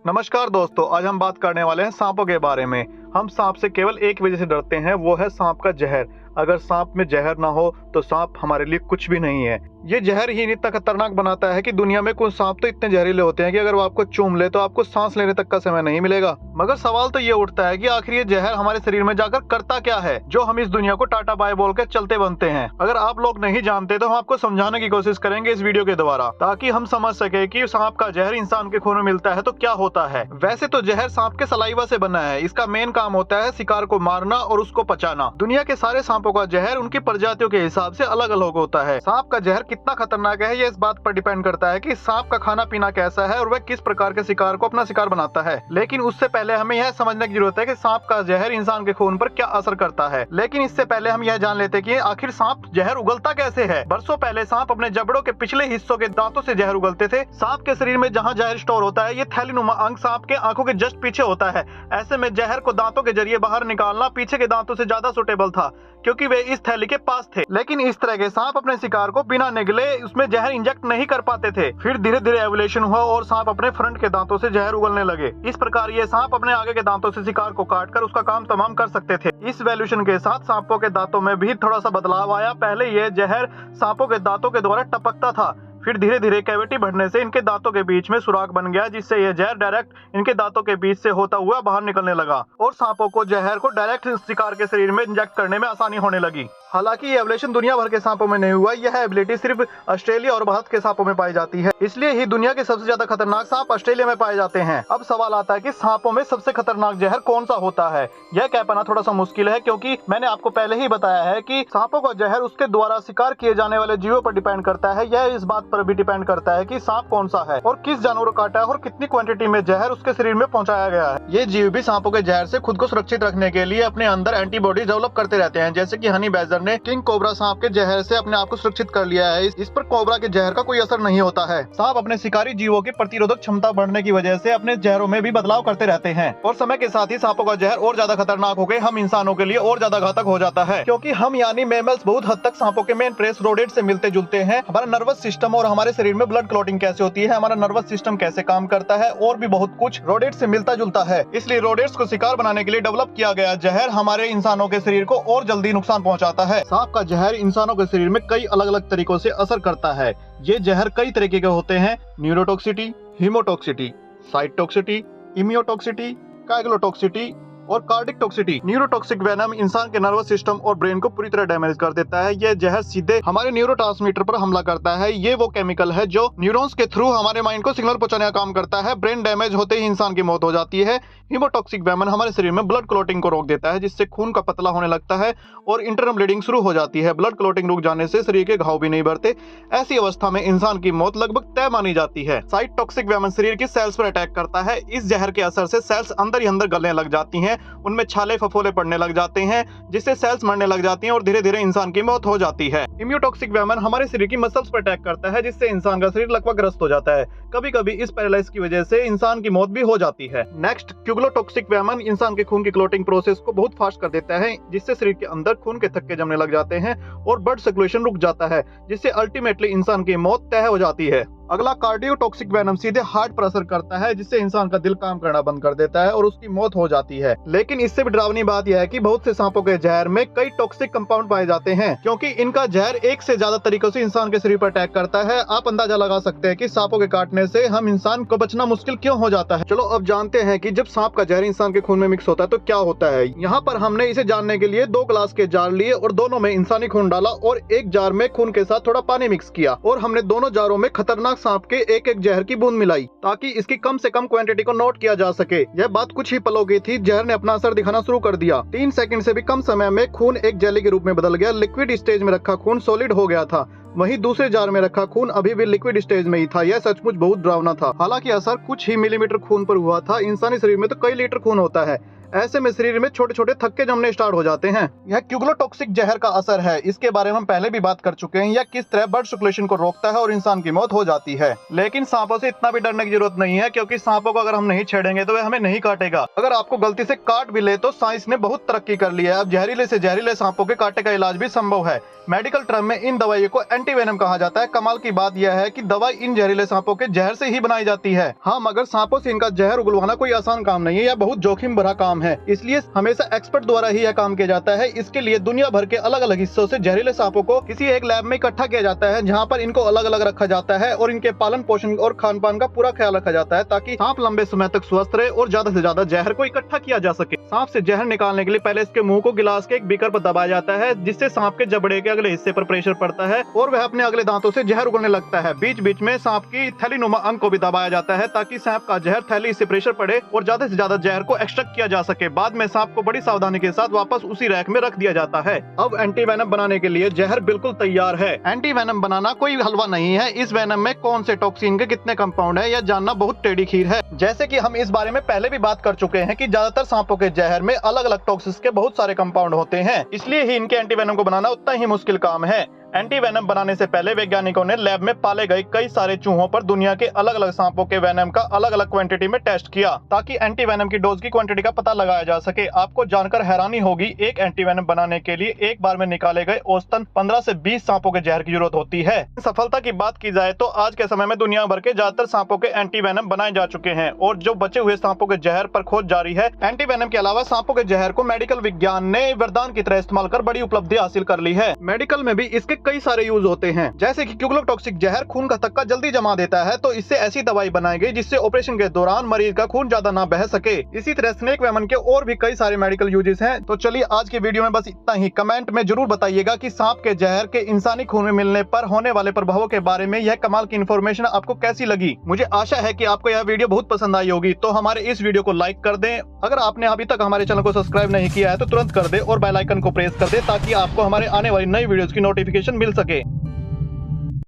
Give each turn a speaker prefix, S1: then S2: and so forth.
S1: नमस्कार दोस्तों, आज हम बात करने वाले हैं सांपों के बारे में। हम सांप से केवल एक वजह से डरते हैं, वो है सांप का जहर। अगर सांप में जहर ना हो तो सांप हमारे लिए कुछ भी नहीं है। ये जहर ही इतना खतरनाक बनाता है कि दुनिया में कुछ सांप तो इतने जहरीले होते हैं कि अगर वो आपको चूम ले तो आपको सांस लेने तक का समय नहीं मिलेगा। मगर सवाल तो ये उठता है कि आखिर ये जहर हमारे शरीर में जाकर करता क्या है, जो हम इस दुनिया को टाटा बाय बोल के चलते बनते हैं। अगर आप लोग नहीं जानते तो हम आपको समझाने की कोशिश करेंगे इस वीडियो के द्वारा, ताकि हम समझ सके कि सांप का जहर इंसान के खून में मिलता है तो क्या होता है। वैसे तो जहर सांप के सलाइवा से बना है। इसका मेन काम होता है शिकार को मारना और उसको पचाना। दुनिया के सारे सांपों का जहर उनकी प्रजातियों के हिसाब से अलग अलग होता है। सांप का जहर कितना खतरनाक है ये इस बात पर डिपेंड करता है कि सांप का खाना पीना कैसा है और वह किस प्रकार के शिकार को अपना शिकार बनाता है। लेकिन उससे पहले हमें यह समझने की जरूरत है कि सांप का जहर इंसान के खून पर क्या असर करता है। लेकिन इससे पहले हम यह जान लेते हैं कि आखिर सांप जहर उगलता कैसे है। बरसों पहले सांप अपने जबड़ों के पिछले हिस्सों के दांतों से जहर उगलते थे। सांप के शरीर में जहाँ जहर स्टोर होता है, ये थैलीनुमा अंग सांप के आंखों के जस्ट पीछे होता है। ऐसे में जहर को दांतों के जरिए बाहर निकालना पीछे के दांतों से ज्यादा सुटेबल था, क्योंकि वे इस थैली के पास थे। लेकिन इस तरह के सांप अपने शिकार को बिना निगले उसमें जहर इंजेक्ट नहीं कर पाते थे। फिर धीरे धीरे एवोल्यूशन हुआ और सांप अपने फ्रंट के दांतों से जहर उगलने लगे। इस प्रकार ये सांप अपने आगे के दांतों से शिकार को काटकर उसका काम तमाम कर सकते थे। इस एवोल्यूशन के साथ सांपों के दांतों में भी थोड़ा सा बदलाव आया। पहले ये जहर सांपों के दांतों के द्वारा टपकता था, फिर धीरे धीरे कैविटी बढ़ने से इनके दांतों के बीच में सुराख बन गया, जिससे यह जहर डायरेक्ट इनके दांतों के बीच से होता हुआ बाहर निकलने लगा और सांपों को जहर को डायरेक्ट शिकार के शरीर में इंजेक्ट करने में आसानी होने लगी। हालांकि ये एवोल्यूशन दुनिया भर के सांपों में नहीं हुआ। यह एबिलिटी सिर्फ ऑस्ट्रेलिया और भारत के सांपों में पाई जाती है, इसलिए ही दुनिया के सबसे ज्यादा खतरनाक सांप ऑस्ट्रेलिया में पाए जाते हैं। अब सवाल आता है कि सांपों में सबसे खतरनाक जहर कौन सा होता है। यह कह पाना थोड़ा सा मुश्किल है, क्योंकि मैंने आपको पहले ही बताया है कि सांपों का जहर उसके द्वारा शिकार किए जाने वाले जीवों पर डिपेंड करता है। यह इस बात पर भी डिपेंड करता है कि सांप कौन सा है और किस जानवर को काटा है और कितनी क्वांटिटी में जहर उसके शरीर में पहुंचाया गया है। ये जीव भी सांपों के जहर से खुद को सुरक्षित रखने के लिए अपने अंदर एंटीबॉडी डेवलप करते रहते हैं, जैसे कि हनी बैजर ने किंग कोबरा सांप के जहर से अपने आप को सुरक्षित कर लिया है। इस पर कोबरा के जहर का कोई असर नहीं होता है। सांप अपने शिकारी जीवों की प्रतिरोधक क्षमता बढ़ने की वजह से अपने जहरों में भी बदलाव करते रहते हैं और समय के साथ ही सांपों का जहर और ज्यादा खतरनाक हो गए हम इंसानों के लिए और ज्यादा घातक हो जाता है, क्योंकि हम यानी मैमल्स बहुत हद तक सांपों के मेन प्रेस रोडेट से मिलते जुलते हैं। हमारा नर्वस सिस्टम और हमारे शरीर में ब्लड क्लॉटिंग कैसे होती है, हमारा नर्वस सिस्टम कैसे काम करता है और भी बहुत कुछ रोडेट से मिलता जुलता है। इसलिए रोडेट्स को शिकार बनाने के लिए डेवलप किया गया जहर हमारे इंसानों के शरीर को और जल्दी नुकसान पहुंचाता है। सांप का जहर इंसानों के शरीर में कई अलग अलग तरीकों से असर करता है। ये जहर कई तरीके के होते हैं: न्यूरोटॉक्सिटी, हीमोटॉक्सिटी, साइटोटॉक्सिटी, इम्यूटॉक्सिटी, काइग्लोटॉक्सिटी और कार्डिक टॉक्सिटी। न्यूरोटॉक्सिक वेनम इंसान के नर्वस सिस्टम और ब्रेन को पूरी तरह डैमेज कर देता है। यह जहर सीधे हमारे न्यूरोट्रांसमीटर पर हमला करता है। ये वो केमिकल है जो न्यूरॉन्स के थ्रू हमारे माइंड को सिग्नल पहुंचाने का काम करता है। ब्रेन डैमेज होते ही इंसान की मौत हो जाती है। हीमोटॉक्सिक वेमन हमारे शरीर में ब्लड क्लॉटिंग को रोक देता है, जिससे खून का पतला होने लगता है और इंटरनल ब्लीडिंग शुरू हो जाती है। ब्लड क्लॉटिंग रुक जाने से शरीर के घाव भी नहीं भरते। ऐसी अवस्था में इंसान की मौत लगभग तय मानी जाती है। साइटोटॉक्सिक वेमन शरीर की सेल्स पर अटैक करता है। इस जहर के असर से सेल्स अंदर ही अंदर गलने लग जाती हैं, उनमें छाले फफोले पड़ने लग जाते हैं, जिससे सेल्स मरने लग जाती हैं और धीरे धीरे इंसान की मौत हो जाती है। इम्यूटॉक्सिक वेमन हमारे शरीर की मसल्स पर अटैक करता है, जिससे इंसान का शरीर लकवाग्रस्त हो जाता है। कभी कभी इस पैरालाइज की वजह से इंसान की मौत भी हो जाती है। नेक्स्ट, क्यूगलोटॉक्सिक वेमन इंसान के खून की क्लॉटिंग प्रोसेस को बहुत फास्ट कर देता है, जिससे शरीर के अंदर खून के थक्के जमने लग जाते हैं और ब्लड सर्कुलेशन रुक जाता है, जिससे अल्टीमेटली इंसान की मौत तय हो जाती है। अगला, कार्डियोटॉक्सिक वेनम सीधे हार्ट पर असर करता है, जिससे इंसान का दिल काम करना बंद कर देता है और उसकी मौत हो जाती है। लेकिन इससे भी डरावनी बात यह है कि बहुत से सांपों के जहर में कई टॉक्सिक कंपाउंड पाए जाते हैं, क्योंकि इनका जहर एक से ज्यादा तरीकों से इंसान के शरीर पर अटैक करता है। आप अंदाजा लगा सकते हैं कि सांपों के काटने से हम इंसान को बचना मुश्किल क्यों हो जाता है। चलो अब जानते हैं कि जब सांप का जहर इंसान के खून में मिक्स होता है तो क्या होता है। यहाँ पर हमने इसे जानने के लिए 2 ग्लास के जार लिए और दोनों में इंसानी खून डाला और एक जार में खून के साथ थोड़ा पानी मिक्स किया और हमने दोनों जारों में खतरनाक सांप के एक एक जहर की बूंद मिलाई, ताकि इसकी कम से कम क्वांटिटी को नोट किया जा सके। यह बात कुछ ही पलों की थी। जहर ने अपना असर दिखाना शुरू कर दिया। 3 सेकंड से भी कम समय में खून एक जेली के रूप में बदल गया। लिक्विड स्टेज में रखा खून सॉलिड हो गया था, वहीं दूसरे जार में रखा खून अभी भी लिक्विड स्टेज में ही था। यह सचमुच बहुत डरावना था। हालांकि असर कुछ ही मिलीमीटर खून पर हुआ था। इंसानी शरीर में तो कई लीटर खून होता है। ऐसे में शरीर में छोटे छोटे थक्के जमने स्टार्ट हो जाते हैं। यह क्यूगलोटॉक्सिक जहर का असर है। इसके बारे में हम पहले भी बात कर चुके हैं। यह किस तरह ब्लड सर्कुलेशन को रोकता है और इंसान की मौत हो जाती है। लेकिन सांपों से इतना भी डरने की जरूरत नहीं है, क्योंकि सांपों को अगर हम नहीं छेड़ेंगे तो वे हमें नहीं काटेगा। अगर आपको गलती से काट भी ले तो साइंस ने बहुत तरक्की कर ली है। अब जहरीले से जहरीले सांपों के कांटे का इलाज भी संभव है। मेडिकल टर्म में इन दवाइयों को एंटीवेनम कहा जाता है। कमाल की बात यह है कि दवाई इन जहरीले सांपों के जहर से ही बनाई जाती है। हाँ, मगर सांपों से इनका जहर उगलवाना कोई आसान काम नहीं है। यह बहुत जोखिम भरा काम है, इसलिए हमेशा एक्सपर्ट द्वारा ही यह काम किया जाता है। इसके लिए दुनिया भर के अलग अलग हिस्सों से जहरीले सांपों को किसी एक लैब में इकट्ठा किया जाता है, जहाँ पर इनको अलग अलग रखा जाता है और इनके पालन पोषण और खान पान का पूरा ख्याल रखा जाता है, ताकि सांप लंबे समय तक स्वस्थ रहे और ज्यादा से ज्यादा जहर को इकट्ठा किया जा सके। सांप से जहर निकालने के लिए पहले इसके मुंह को गिलास के एक बीकर पर दबाया जाता है, जिससे सांप के जबड़े के अगले हिस्से पर प्रेशर पड़ता है और वह अपने अगले दांतों से जहर उगलने लगता है। बीच बीच में सांप की थैलीनुमा अंग को भी दबाया जाता है, ताकि सांप का जहर थैली से प्रेशर पड़े और ज्यादा से ज्यादा जहर को एक्सट्रैक्ट किया जा सके। बाद में सांप को बड़ी सावधानी के साथ वापस उसी रैक में रख दिया जाता है। अब एंटीवेनम बनाने के लिए जहर बिल्कुल तैयार है। एंटीवेनम बनाना कोई हलवा नहीं है। इस वेनम में कौन से टॉक्सिन के कितने कंपाउंड है, यह जानना बहुत टेढ़ी खीर है। जैसे कि हम इस बारे में पहले भी बात कर चुके हैं कि ज्यादातर सांपों के जहर में अलग अलग टॉक्सिन्स के बहुत सारे कंपाउंड होते हैं, इसलिए ही इनके एंटीवेनम को बनाना उतना ही मुश्किल काम है। एंटीवेनम बनाने से पहले वैज्ञानिकों ने लैब में पाले गए कई सारे चूहों पर दुनिया के अलग अलग सांपों के वेनम का अलग अलग क्वांटिटी में टेस्ट किया, ताकि एंटीवेनम की डोज की क्वांटिटी का पता लगाया जा सके। आपको जानकर हैरानी होगी, एक एंटीवेनम बनाने के लिए एक बार में निकाले गए औसतन 15 से 20 सांपों के जहर की जरूरत होती है। सफलता की बात की जाए तो आज के समय में दुनिया भर के ज्यादातर सांपों के एंटीवेनम बनाए जा चुके हैं और जो बचे हुए सांपों के जहर पर खोज जारी है। एंटीवेनम के अलावा सांपों के जहर को मेडिकल विज्ञान ने वरदान की तरह इस्तेमाल कर बड़ी उपलब्धि हासिल कर ली है। मेडिकल में भी इसके कई सारे यूज होते हैं, जैसे कि क्यूगलोटॉक्सिक जहर खून का थक्का जल्दी जमा देता है, तो इससे ऐसी दवाई बनाई गई जिससे ऑपरेशन के दौरान मरीज का खून ज्यादा ना बह सके। इसी तरह स्नेक वेमन के और भी कई सारे मेडिकल यूजेस हैं। तो चलिए आज के वीडियो में बस इतना ही। कमेंट में जरूर बताइएगा कि सांप के जहर के इंसानी खून में मिलने पर होने वाले प्रभावों के बारे में यह कमाल की इन्फॉर्मेशन आपको कैसी लगी। मुझे आशा है कि आपको यह वीडियो बहुत पसंद आई होगी, तो हमारे इस वीडियो को लाइक कर दें। अगर आपने अभी तक हमारे चैनल को सब्सक्राइब नहीं किया है तो तुरंत कर दे और बेल आइकन को प्रेस कर दे, ताकि आपको हमारे आने वाली नई वीडियोस की नोटिफिकेशन मिल सके।